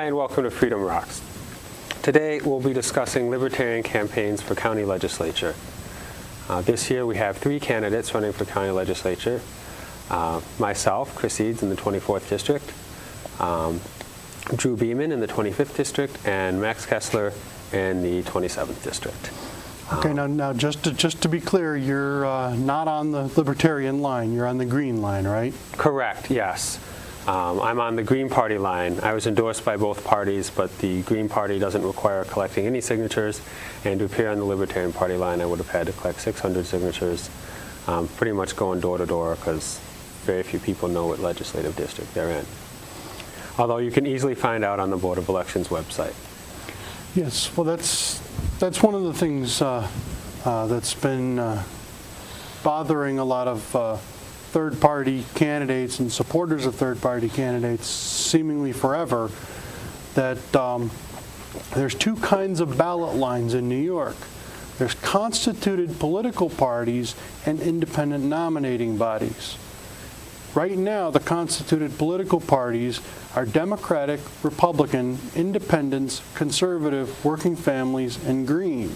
Hi, and welcome to Freedom Rocks. Today we'll be discussing Libertarian campaigns for county legislature. This year we have 3 candidates running for county legislature. Myself, Chris Eads in the 24th District, Drew Beeman in the 25th District, and Max Kessler in the 27th District. Okay, now just to be clear, you're not on the Libertarian line, you're on the Green line, right? Correct, yes. I'm on the Green Party line. I was endorsed by both parties, but the Green Party doesn't require collecting any signatures, and to appear on the Libertarian Party line, I would have had to collect 600 signatures, pretty much going door to door, because very few people know what legislative district they're in. Although you can easily find out on the Board of Elections website. Yes, well that's one of the things that's been bothering a lot of third-party candidates and supporters of third-party candidates seemingly forever, that there's 2 kinds of ballot lines in New York. There's constituted political parties and independent nominating bodies. Right now, the constituted political parties are Democratic, Republican, Independents, Conservative, Working Families, and Green.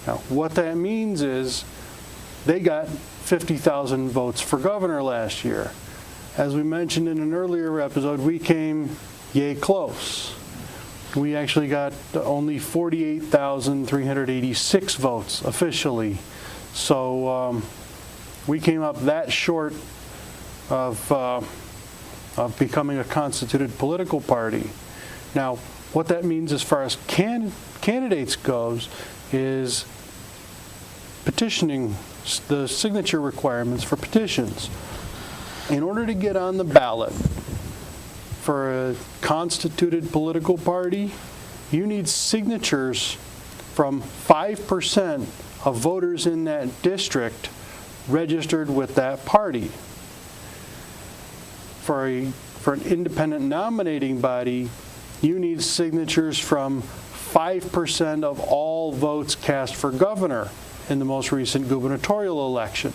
Now, what that means is they got 50,000 votes for governor last year. As we mentioned in an earlier episode, we came yay close. We actually got only 48,386 votes officially. So we came up that short of becoming a constituted political party. Now, what that means as far as candidates goes is petitioning, the signature requirements for petitions. In order to get on the ballot for a constituted political party, you need signatures from 5% of voters in that district registered with that party. For an independent nominating body, you need signatures from 5% of all votes cast for governor in the most recent gubernatorial election.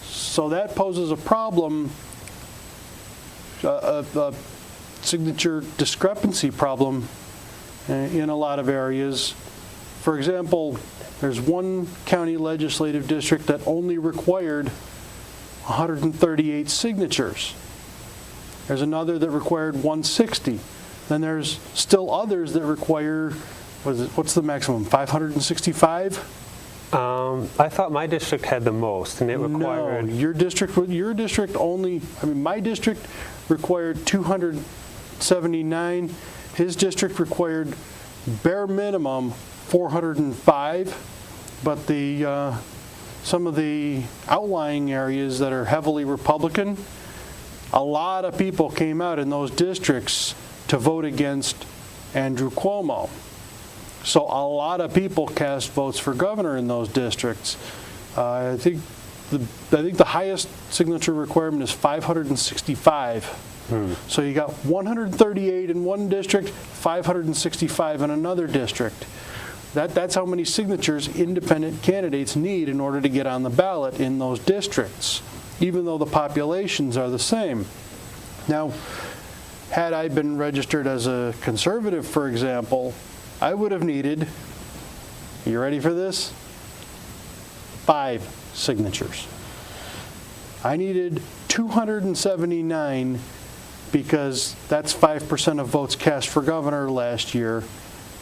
So that poses a problem, a signature discrepancy problem in a lot of areas. For example, there's one county legislative district that only required 138 signatures. There's another that required 160. Then there's still others that require, what's the maximum, 565? I thought my district had the most, and it required... No, your district only, my district required 279. His district required bare minimum 405, but some of the outlying areas that are heavily Republican, a lot of people came out in those districts to vote against Andrew Cuomo. So a lot of people cast votes for governor in those districts. I think the highest signature requirement is 565. So you got 138 in one district, 565 in another district. That's how many signatures independent candidates need in order to get on the ballot in those districts, even though the populations are the same. Now, had I been registered as a conservative, for example, I would have needed, you ready for this? 5 signatures. I needed 279 because that's 5% of votes cast for governor last year.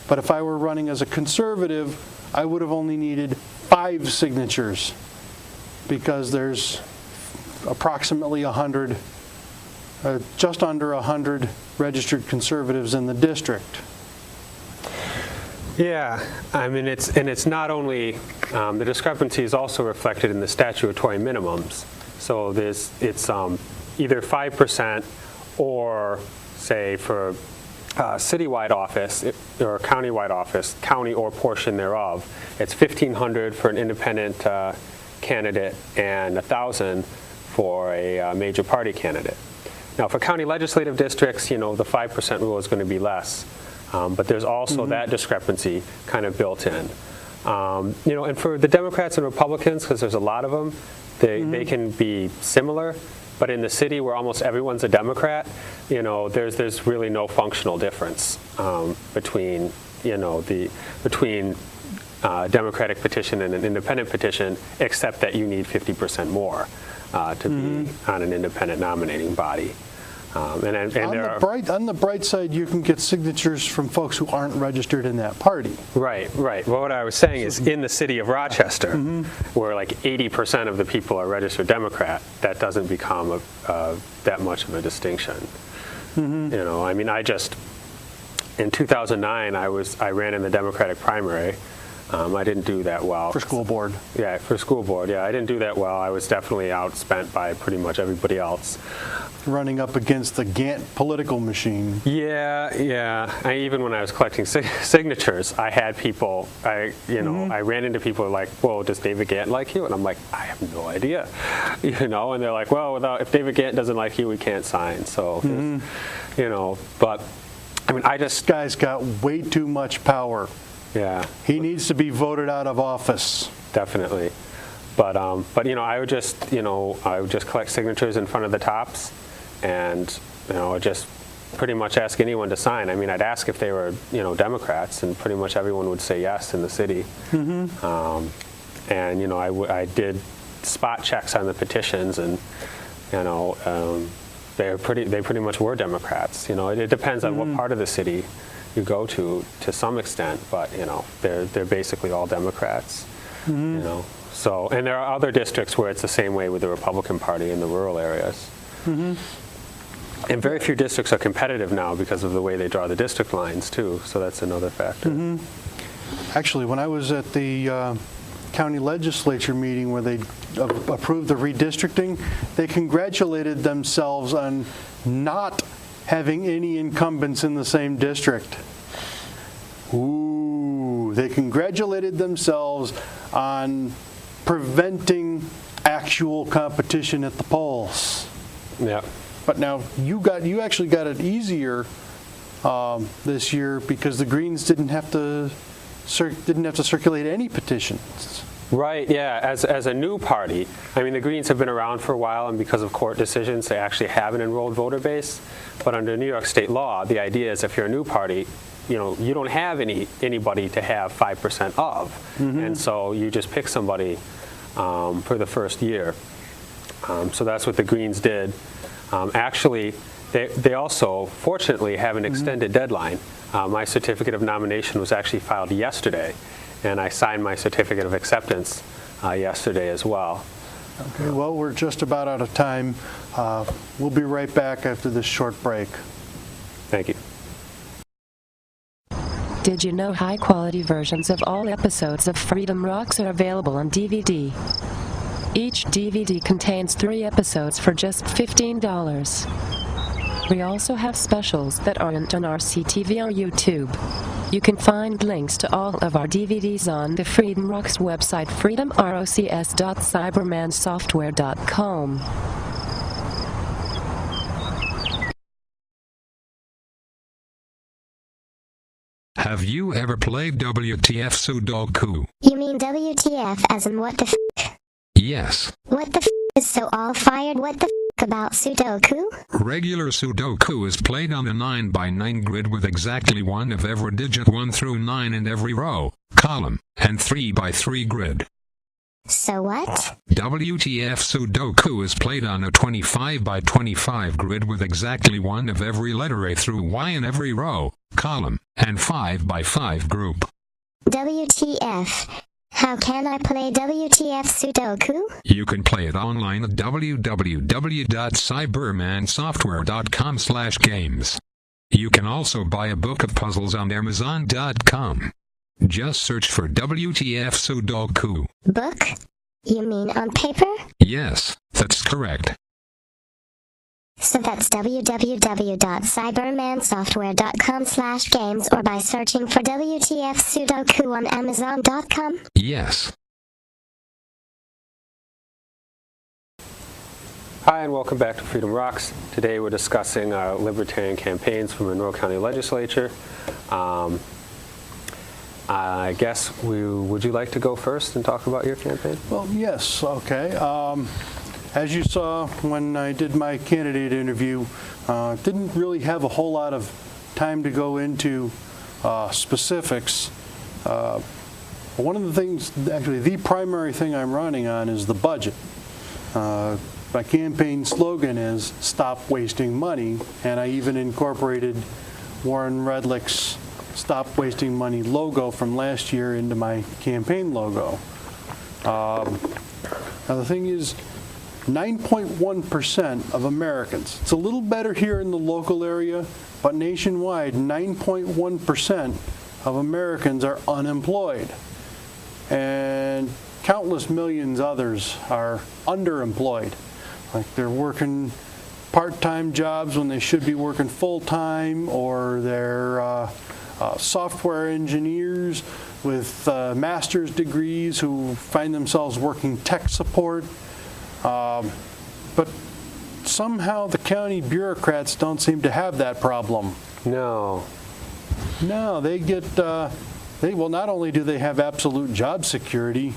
But if I were running as a conservative, I would have only needed 5 signatures because there's approximately 100, just under 100 registered conservatives in the district. Yeah, it's not only, the discrepancy is also reflected in the statutory minimums. So it's either 5% or, say, for citywide office or countywide office, county or portion thereof, it's $1,500 for an independent candidate and $1,000 for a major party candidate. Now, for county legislative districts, the 5% rule is going to be less. But there's also that discrepancy kind of built in. And for the Democrats and Republicans, because there's a lot of them, they can be similar, But in the city where almost everyone's a Democrat, there's really no functional difference between Democratic petition and an independent petition, except that you need 50% more to be on an independent nominating body. On the bright side, you can get signatures from folks who aren't registered in that party. Right. Well, what I was saying is in the city of Rochester, where like 80% of the people are registered Democrat, that doesn't become that much of a distinction. I mean, in 2009, I ran in the Democratic primary. I didn't do that well. For school board. Yeah, for school board. Yeah, I didn't do that well. I was definitely outspent by pretty much everybody else. Running up against the Gantt political machine. Yeah. Even when I was collecting signatures, I had people, I ran into people like, well, does David Gantt like you? And I'm like, I have no idea. And they're like, well, if David Gantt doesn't like you, we can't sign. So, but I mean, This guy's got way too much power. Yeah. He needs to be voted out of office. Definitely. But I would just collect signatures in front of the tops, and just pretty much ask anyone to sign. I mean, I'd ask if they were Democrats, and pretty much everyone would say yes in the city. And I did spot checks on the petitions, and they pretty much were Democrats. It depends on what part of the city you go to some extent, but they're basically all Democrats. So, and there are other districts where it's the same way with the Republican Party in the rural areas. And very few districts are competitive now because of the way they draw the district lines too. So that's another factor. Actually, when I was at the county legislature meeting where they approved the redistricting, they congratulated themselves on not having any incumbents in the same district. Ooh, they congratulated themselves on preventing actual competition at the polls. Yeah. But now you actually got it easier this year because the Greens didn't have to circulate any petitions. Right, yeah. As a new party, I mean, the Greens have been around for a while, and because of court decisions, they actually have an enrolled voter base. But under New York state law, the idea is if you're a new party, you don't have anybody to have 5% of, and so you just pick somebody for the first year. So that's what the Greens did. Actually, they also, fortunately, have an extended deadline. My certificate of nomination was actually filed yesterday, and I signed my certificate of acceptance yesterday as well. Okay, well, we're just about out of time. We'll be right back after this short break. Thank you. Did you know high-quality versions of all episodes of Freedom Rocks are available on DVD? Each DVD contains 3 episodes for just $15. We also have specials that aren't on RCTV or YouTube. You can find links to all of our DVDs on the Freedom Rocks website, freedomrocks.cybermansoftware.com. Have you ever played WTF Sudoku? You mean WTF as in what the f***? Yes. What the f*** is so all-fired? What the f*** about Sudoku? Regular Sudoku is played on a 9x9 grid with exactly one of every digit 1 through 9 in every row, column, and 3x3 grid. So what? WTF Sudoku is played on a 25x25 grid with exactly one of every letter A through Y in every row, column, and 5x5 group. WTF. How can I play WTF Sudoku? You can play it online at www.cybermansoftware.com/games. You can also buy a book of puzzles on Amazon.com. Just search for WTF Sudoku. Book? You mean on paper? Yes, that's correct. So that's www.cybermansoftware.com/games or by searching for WTF Sudoku on Amazon.com? Yes. Hi, and welcome back to Freedom Rocks. Today we're discussing libertarian campaigns from Monroe County Legislature. I guess would you like to go first and talk about your campaign? Well, yes, okay. as you saw when I did my candidate interview, didn't really have a whole lot of time to go into specifics. One of the things, actually the primary thing I'm running on is the budget. My campaign slogan is "Stop Wasting Money," and I even incorporated Warren Redlick's "Stop Wasting Money" logo from last year into my campaign logo. Now the thing is, 9.1% of Americans, it's a little better here in the local area, but nationwide, 9.1% of Americans are unemployed. And countless millions others are underemployed. Like they're working part-time jobs when they should be working full-time, or they're software engineers with master's degrees who find themselves working tech support. But somehow the county bureaucrats don't seem to have that problem. No. No, they get, well, not only do they have absolute job security,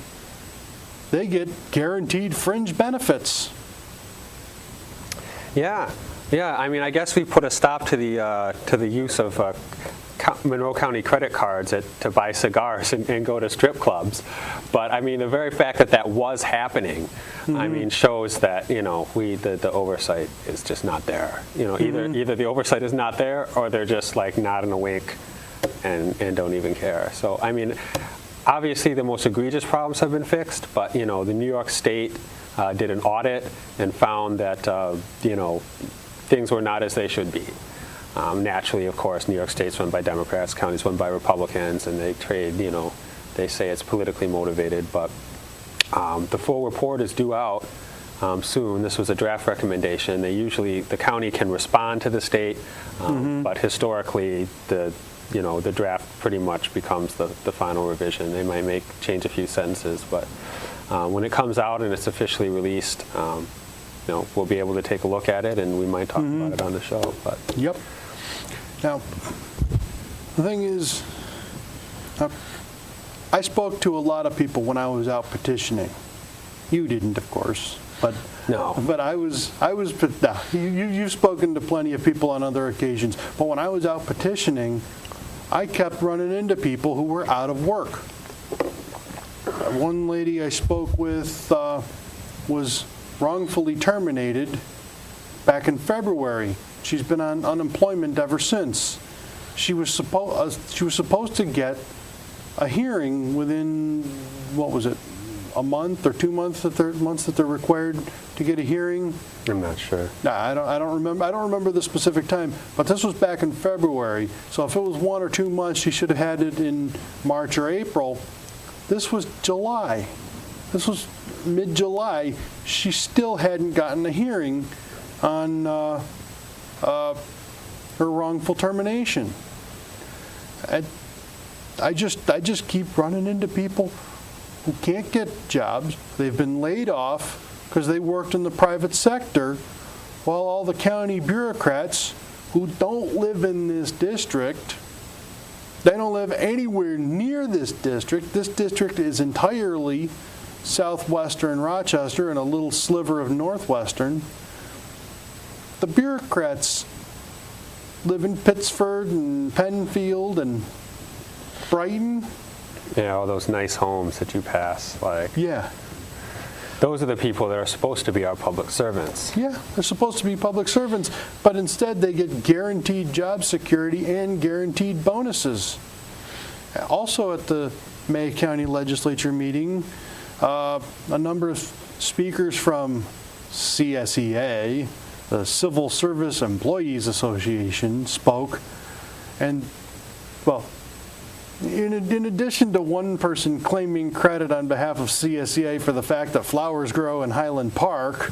they get guaranteed fringe benefits. Yeah. I mean, I guess we put a stop to the use of Monroe County credit cards to buy cigars and go to strip clubs. But I mean, the very fact that that was happening, I mean, shows that the oversight is just not there. Either the oversight is not there, or they're just like nodding a wink and don't even care. So I mean, obviously the most egregious problems have been fixed, but the New York State did an audit and found that things were not as they should be. Naturally, of course, New York State's run by Democrats, county's run by Republicans, and they trade, they say it's politically motivated, but the full report is due out soon. This was a draft recommendation. The county can respond to the state, but historically, the draft pretty much becomes the final revision. They might change a few sentences, but when it comes out and it's officially released, we'll be able to take a look at it, and we might talk about it on the show. But Yep. Now, the thing is, I spoke to a lot of people when I was out petitioning. You didn't, of course, but no. But you've spoken to plenty of people on other occasions. But when I was out petitioning, I kept running into people who were out of work. One lady I spoke with was wrongfully terminated back in February. She's been on unemployment ever since. She was supposed to get a hearing within, what was it, a month or 2 months that they're required to get a hearing. I'm not sure. I don't remember the specific time, but this was back in February. So if it was 1 or 2 months, she should have had it in March or April. This was July. This was mid-July. She still hadn't gotten a hearing on her wrongful termination. I just keep running into people who can't get jobs. They've been laid off because they worked in the private sector, while all the county bureaucrats who don't live in this district, they don't live anywhere near this district. This district is entirely southwestern Rochester and a little sliver of northwestern. The bureaucrats live in Pittsford and Penfield and Brighton. Yeah, all those nice homes that you pass. Yeah. Those are the people that are supposed to be our public servants. Yeah, they're supposed to be public servants, but instead they get guaranteed job security and guaranteed bonuses. Also at the May County Legislature meeting, a number of speakers from CSEA, the Civil Service Employees Association, spoke, and, well, in addition to one person claiming credit on behalf of CSEA for the fact that flowers grow in Highland Park,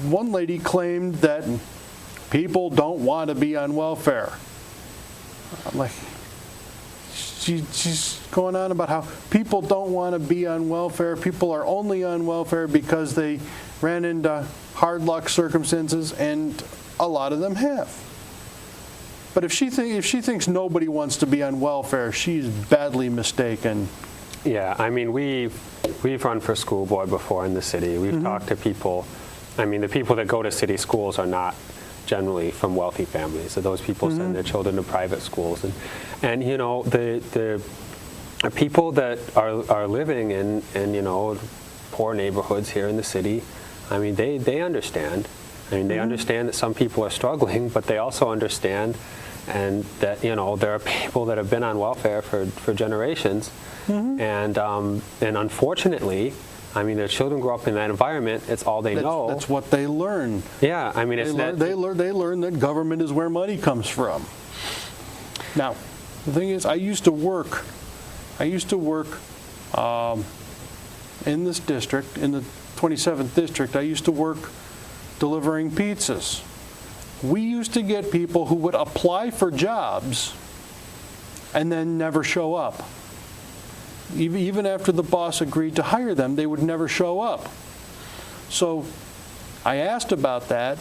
one lady claimed that people don't want to be on welfare. I'm like, she's going on about how people don't want to be on welfare. People are only on welfare because they ran into hard luck circumstances, and a lot of them have. But if she thinks nobody wants to be on welfare, she's badly mistaken. Yeah, I mean, we've run for school board before in the city. We've talked to people. I mean, the people that go to city schools are not generally from wealthy families. So those people send their children to private schools, and you know, the people that are living in you know, poor neighborhoods here in the city. I mean, they understand. I mean, they understand that some people are struggling, but they also understand, and that, you know, there are people that have been on welfare for generations, and unfortunately, I mean, their children grow up in that environment. It's all they know. That's what they learn. Yeah, I mean, They learn that government is where money comes from. Now, the thing is, I used to work in this district, in the 27th district. I used to work delivering pizzas. We used to get people who would apply for jobs and then never show up. Even after the boss agreed to hire them, they would never show up. So I asked about that,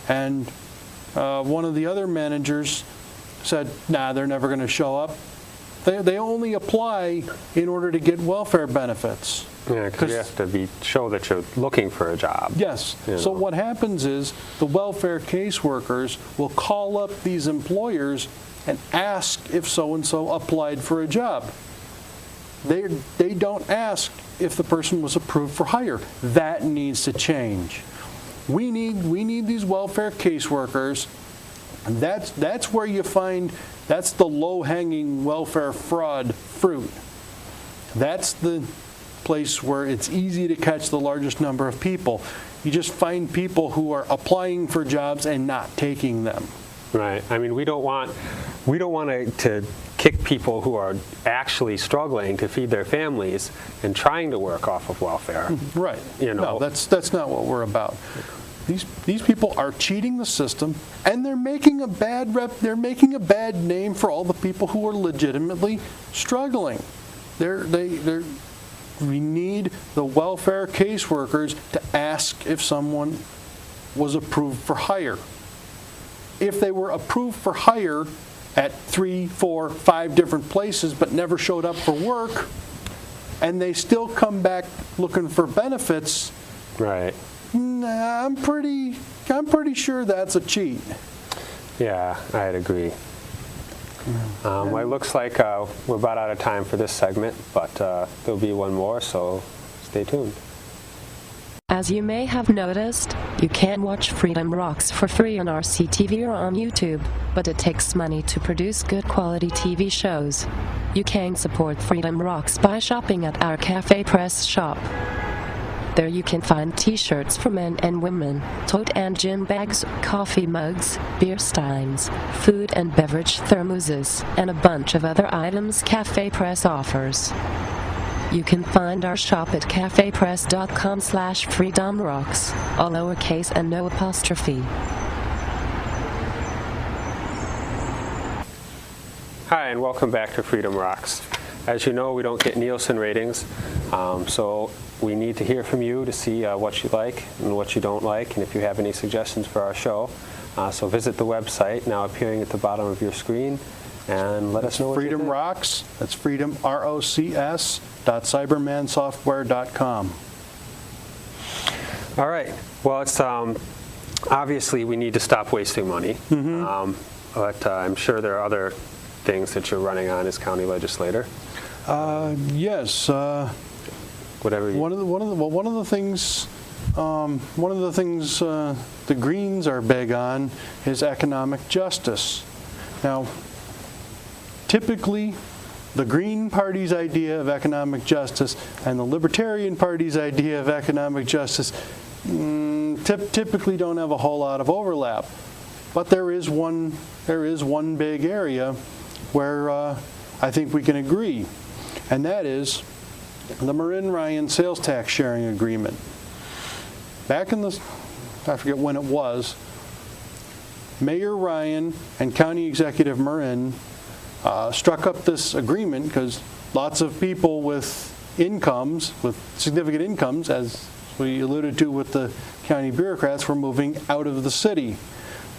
and one of the other managers said, nah, they're never going to show up. They only apply in order to get welfare benefits. Yeah, because you have to show that you're looking for a job. Yes. You So know. what happens is the welfare caseworkers will call up these employers and ask if so-and-so applied for a job. They don't ask if the person was approved for hire. That needs to change. We need these welfare caseworkers. And that's where you find, that's the low-hanging welfare fraud fruit. That's the place where it's easy to catch the largest number of people. You just find people who are applying for jobs and not taking them. Right. I mean, we don't want to kick people who are actually struggling to feed their families and trying to work off of welfare. Right. You know. No, that's not what we're about. These people are cheating the system, and they're making a bad name for all the people who are legitimately struggling. We need the welfare caseworkers to ask if someone was approved for hire. If they were approved for hire at 3, 4, 5 different places but never showed up for work, and they still come back looking for benefits, Right. nah, I'm pretty sure that's a cheat. Yeah, I'd agree. Well, it looks like we're about out of time for this segment, but there'll be one more, so stay tuned. As you may have noticed, you can watch Freedom Rocks for free on RCTV or on YouTube, but it takes money to produce good quality TV shows. You can support Freedom Rocks by shopping at our Cafe Press shop. There you can find t-shirts for men and women, tote and gym bags, coffee mugs, beer steins, food and beverage thermoses, and a bunch of other items Cafe Press offers. You can find our shop at cafepress.com/freedomrocks, all lowercase and no apostrophe. Hi, and welcome back to Freedom Rocks. As you know, we don't get Nielsen ratings, so we need to hear from you to see what you like and what you don't like, and if you have any suggestions for our show. So visit the website, now appearing at the bottom of your screen, and let us know what Freedom you think. Rocks. That's Freedom, ROCS.cybermansoftware.com. All right. Well, it's obviously we need to stop wasting money, but I'm sure there are other things that you're running on as county legislator. Yes. Whatever. One of the things the Greens are big on is economic justice. Now, typically, the Green Party's idea of economic justice and the Libertarian Party's idea of economic justice typically don't have a whole lot of overlap. But there is one big area where I think we can agree, and that is the Marin-Ryan sales tax sharing agreement. Back in the, I forget when it was, Mayor Ryan and County Executive Marin struck up this agreement because lots of people with incomes, with significant incomes, as we alluded to with the county bureaucrats, were moving out of the city.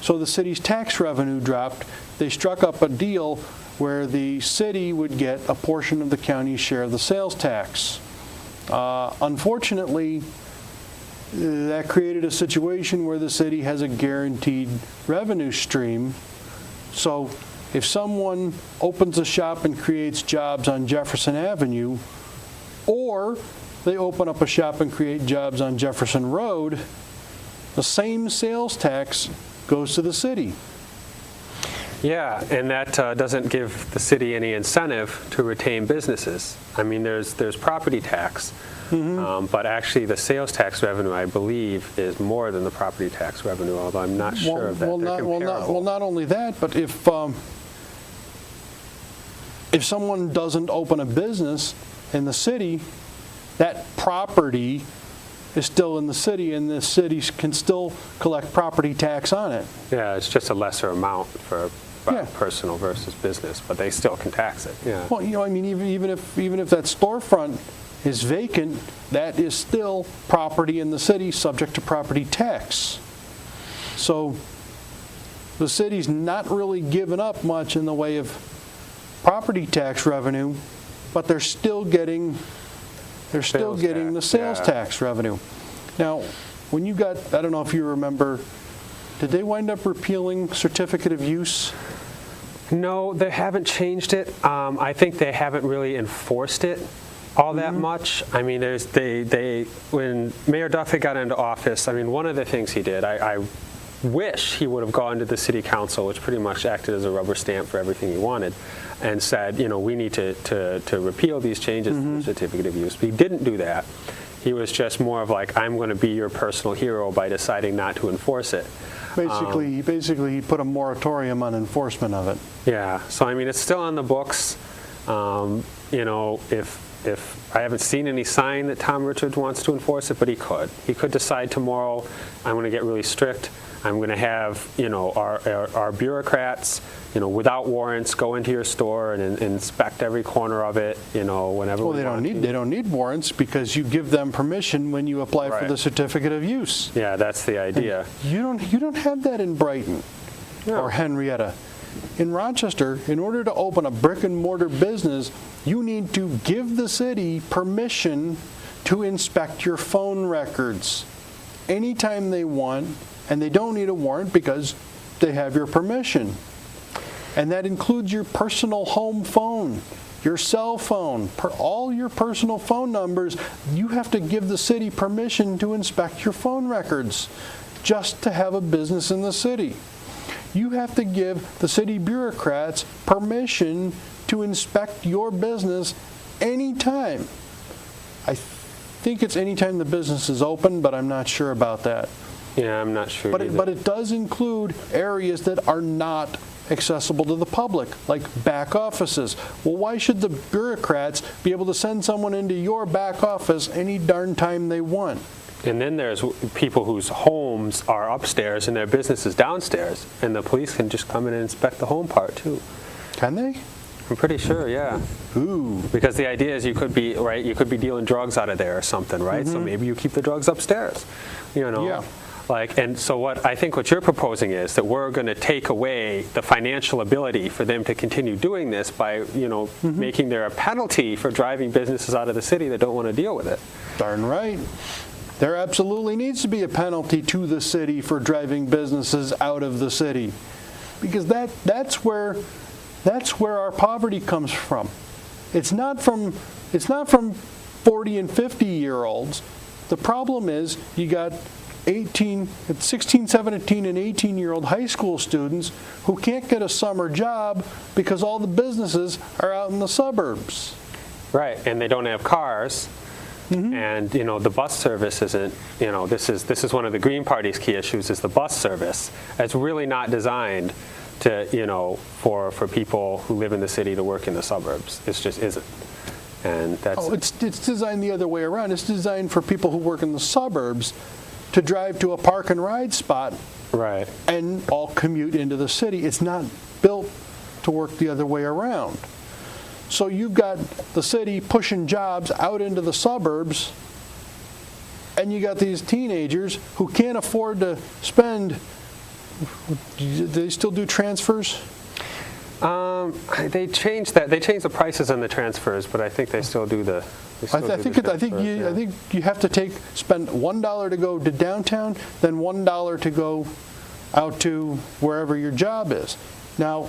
so the city's tax revenue dropped. They struck up a deal where the city would get a portion of the county's share of the sales tax. Unfortunately, that created a situation where the city has a guaranteed revenue stream. So if someone opens a shop and creates jobs on Jefferson Avenue, or they open up a shop and create jobs on Jefferson Road, the same sales tax goes to the city. Yeah, and that doesn't give the city any incentive to retain businesses. I mean, there's property tax, but actually the sales tax revenue, I believe, is more than the property tax revenue, although I'm not sure of that. They're comparable. Not only that, but if someone doesn't open a business in the city, that property is still in the city, and the city can still collect property tax on it. Yeah, it's just a lesser amount for personal versus business, but they still can tax it. Yeah. Well, I mean, even if that storefront is vacant, that is still property in the city subject to property tax. So the city's not really giving up much in the way of property tax revenue, but they're still getting the sales tax revenue. Now, when you got, I don't know if you remember, did they wind up repealing certificate of use? No, they haven't changed it. I think they haven't really enforced it all that much. I mean, when Mayor Duffy got into office, I mean, one of the things he did, I wish he would have gone to the city council, which pretty much acted as a rubber stamp for everything he wanted, and said, we need to repeal these changes to the certificate of use. But he didn't do that. He was just more of like, I'm going to be your personal hero by deciding not to enforce it. Basically, he put a moratorium on enforcement of it. Yeah. So I mean, it's still on the books. If I haven't seen any sign that Tom Richards wants to enforce it, but he could. He could decide tomorrow, I'm going to get really strict. I'm going to have, our bureaucrats, without warrants, go into your store and inspect every corner of it, whenever. Well, they don't need warrants because you give them permission when you apply for the certificate of use. Yeah, that's the idea. And you don't have that in Brighton or Henrietta. In Rochester, in order to open a brick and mortar business, you need to give the city permission to inspect your phone records anytime they want. And they don't need a warrant because they have your permission. And that includes your personal home phone, your cell phone, all your personal phone numbers. You have to give the city permission to inspect your phone records just to have a business in the city. You have to give the city bureaucrats permission to inspect your business anytime. I think it's anytime the business is open, but I'm not sure about that. Yeah, I'm not sure either. But it does include areas that are not accessible to the public, like back offices. Well, why should the bureaucrats be able to send someone into your back office any darn time they want? And then there's people whose homes are upstairs and their business is downstairs, and the police can just come in and inspect the home part too. Can they? I'm pretty sure, yeah. Ooh. Because the idea is you could be dealing drugs out of there or something, right? So maybe you keep the drugs upstairs, Yeah. And so what you're proposing is that we're going to take away the financial ability for them to continue doing this by, making there a penalty for driving businesses out of the city that don't want to deal with it. Darn right. There absolutely needs to be a penalty to the city for driving businesses out of the city, because that's where our poverty comes from. It's not from 40 and 50-year-olds. The problem is you got 16, 17, and 18-year-old high school students who can't get a summer job because all the businesses are out in the suburbs. Right, and they don't have cars. And the bus service isn't. This is one of the Green Party's key issues is the bus service. It's really not designed to for people who live in the city to work in the suburbs. It just isn't. And that's. It's designed the other way around. It's designed for people who work in the suburbs to drive to a park and ride spot. Right. And all commute into the city. It's not built to work the other way around. So you've got the city pushing jobs out into the suburbs, and you got these teenagers who can't afford to spend Do they still do transfers? They changed that. They changed the prices on the transfers, but I think they still do the. I think you have to spend $1 to go to downtown, then $1 to go out to wherever your job is. Now,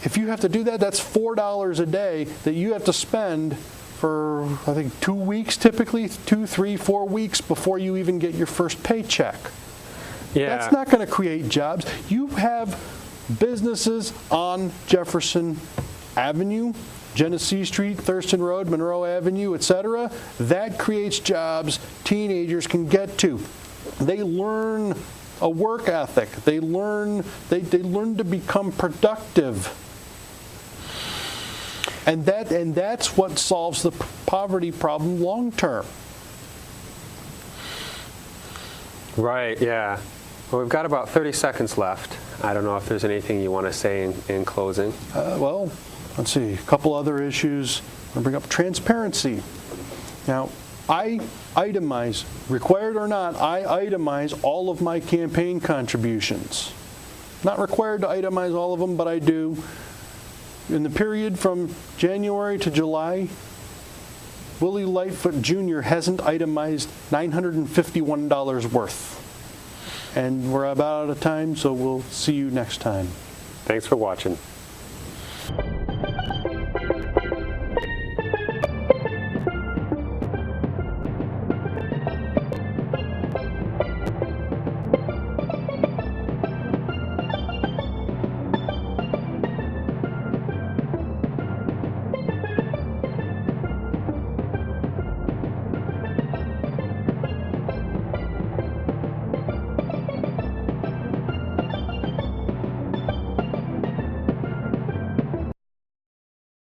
if you have to do that, that's $4 a day that you have to spend for, I think, 2 weeks typically, 2, 3, 4 weeks before you even get your first paycheck. Yeah. That's not going to create jobs. You have businesses on Jefferson Avenue, Genesee Street, Thurston Road, Monroe Avenue, etc. That creates jobs teenagers can get to. They learn a work ethic. They learn to become productive. And that's what solves the poverty problem long term. Right, yeah. Well, we've got about 30 seconds left. I don't know if there's anything you want to say in closing. Well, let's see. A couple other issues. I'm going to bring up transparency. Now, I itemize, required or not, I itemize all of my campaign contributions. Not required to itemize all of them, but I do. In the period from January to July, Willie Lightfoot Jr. hasn't itemized $951 worth. And we're about out of time, so we'll see you next time. Thanks for watching.